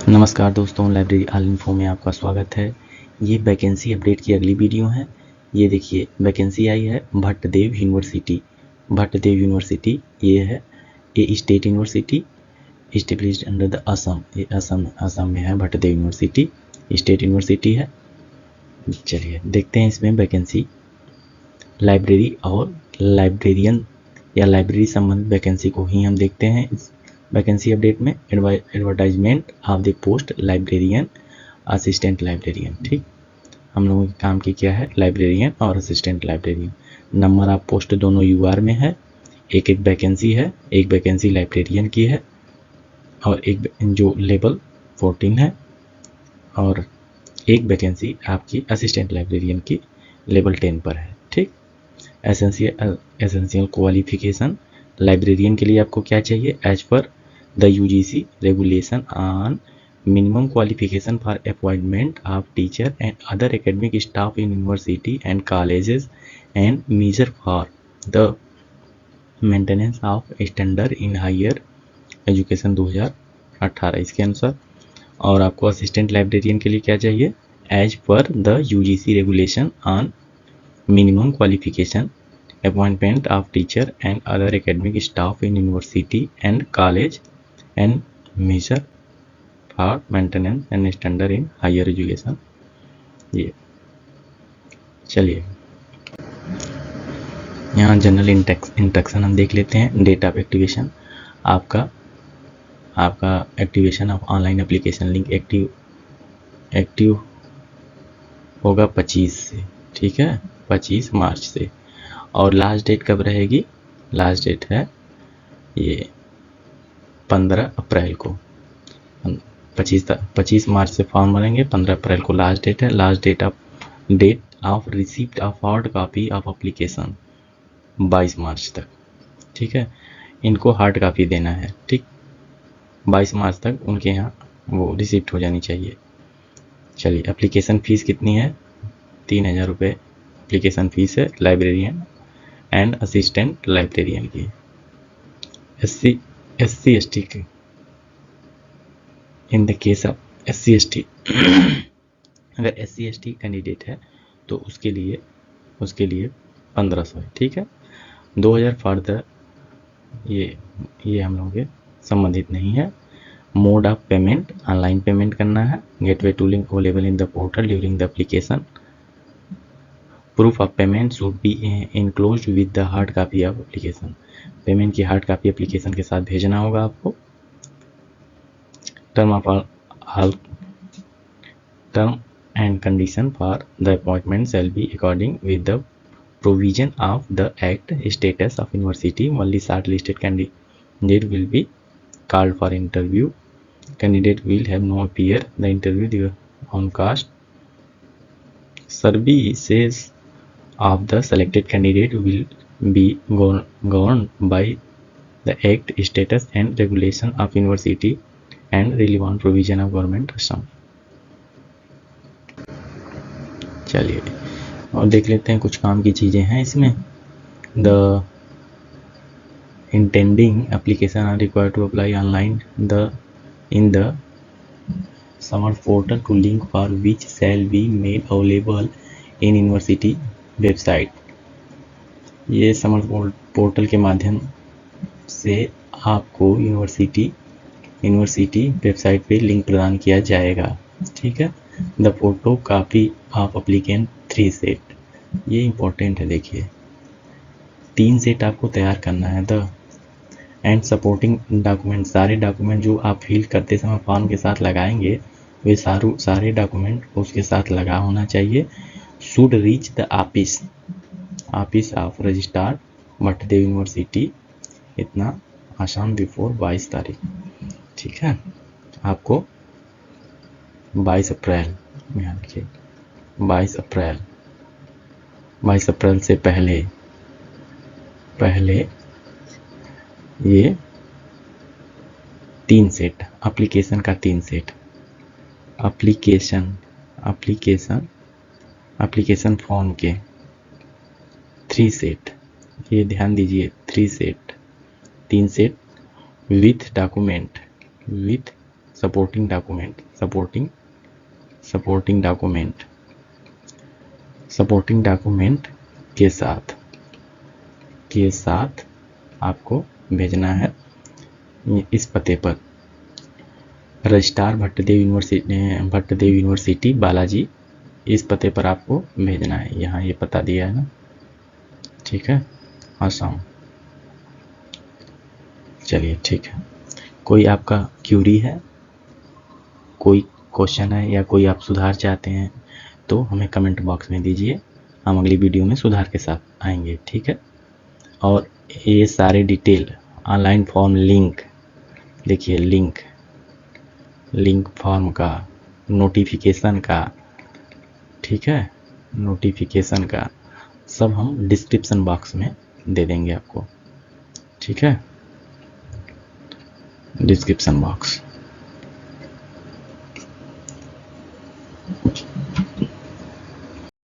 नमस्कार दोस्तों, library all info में आपका स्वागत है। ये वैकेंसी अपडेट की अगली वीडियो है। ये देखिए वैकेंसी आई है भट्टदेव यूनिवर्सिटी। भट्टदेव यूनिवर्सिटी ये है, ये state university established under the Assam. ये असम में है भट्टदेव यूनिवर्सिटी, स्टेट यूनिवर्सिटी है। चलिए देखते हैं इसमें वैकेंसी। लाइब्रेरी और लाइब्रेरियन या लाइब्रेरी संबंधित वैकेंसी को ही हम देखते हैं इस वैकेंसी अपडेट में। Advertisement of the post librarian, assistant librarian. ठीक, हम लोगों के काम की क्या है, लाइब्रेरियन और assistant librarian. Number of post दोनों यूआर में है। एक एक वैकेंसी है, एक वैकेंसी लाइब्रेरियन की है और एक जो लेवल 14 है, और एक वैकेंसी आपकी असिस्टेंट लाइब्रेरियन की लेवल 10 पर है। ठीक, एसेंशियल क्वालिफिकेशन लाइब्रेरियन के लिए आपको क्या चाहिए, as per the UGC regulation on minimum qualification for appointment of teacher and other academic staff in university and colleges and measure for the maintenance of standard in higher education 2018 इसके अनुसार। और आपको assistant librarian के लिए क्या चाहिए, as per the UGC regulation on minimum qualification appointment of teacher and other academic staff in university and college and measure for maintenance and standard in higher education। ये चलिए यहाँ जनरल इंस्ट्रक्शन हम देख लेते हैं। डेट ऑफ एक्टिवेशन, आपका activation of online application link active होगा 25 से। ठीक है, 25 मार्च से। और लास्ट डेट कब रहेगी, लास्ट डेट है ये 15 अप्रैल को। 25 मार्च से फॉर्म भरेंगे, 15 अप्रैल को लास्ट डेट है। Last date of receipt of hard copy of application 22 March तक। ठीक है, इनको हार्ड कॉपी देना है। ठीक, 22 मार्च तक उनके यहाँ वो रिसीप्ट हो जानी चाहिए। चलिए, एप्लीकेशन फ़ीस कितनी है, 3000 रुपये एप्लीकेशन फ़ीस है लाइब्रेरियन एंड असिस्टेंट लाइब्रेरियन की। SC ST की, in the case of SC ST अगर SC ST कैंडिडेट है तो उसके लिए 1500 है। ठीक है, 2000 फॉर ये हम लोगों के संबंधित नहीं है। Mode of payment, online payment करना है। Gateway to link available in the portal during the application. Proof of payment should be enclosed with the hard copy of application. Payment की हार्ड कॉपी एप्लीकेशन के साथ भेजना होगा आपको। Term and condition for the appointment shall be according with the provision of the act. Status of university, only shortlisted candidate will be called for interview. Candidate will have no appear the interview on cost. Services of the selected candidate will be governed by the act, status and regulation of university and relevant provision of government system। चलिए और देख लेते हैं कुछ काम की चीज़ें हैं इसमें। The intending application are required to apply online in the Samarth portal to link for which shall be made available in university website. ये समर्थ पोर्टल के माध्यम से आपको यूनिवर्सिटी वेबसाइट पे लिंक प्रदान किया जाएगा। ठीक है, the photo copy of applicant 3 set, ये इंपॉर्टेंट है। देखिए 3 सेट आपको तैयार करना है। द एंड सपोर्टिंग डॉक्यूमेंट, सारे डॉक्यूमेंट जो आप फिल करते समय फॉर्म के साथ लगाएंगे वे सारे डॉक्यूमेंट उसके साथ लगा होना चाहिए। Should reach the office of registrar Bhattadev university, इतना आसान, बिफोर 22 तारीख। ठीक है, आपको 22 अप्रैल में ध्यान रखिए, 22 अप्रैल से पहले ये 3 सेट एप्लीकेशन का 3 सेट एप्लीकेशन फॉर्म के 3 सेट, ये ध्यान दीजिए, 3 set 3 set with supporting document, supporting document के साथ आपको भेजना है इस पते पर। रजिस्ट्रार भट्टदेव यूनिवर्सिटी बालाजी, इस पते पर आपको भेजना है। यहाँ ये पता दिया है ना, ठीक है, आसाम। चलिए ठीक है। कोई आपका क्यूरी है, कोई क्वेश्चन है या कोई आप सुधार चाहते हैं तो हमें कमेंट बॉक्स में दीजिए, हम अगली वीडियो में सुधार के साथ आएंगे, ठीक है। और ये सारे डिटेल ऑनलाइन फॉर्म लिंक देखिए, लिंक फॉर्म का, नोटिफिकेशन का, ठीक है, नोटिफिकेशन का सब हम डिस्क्रिप्शन बॉक्स में दे देंगे आपको, ठीक है, डिस्क्रिप्शन बॉक्स।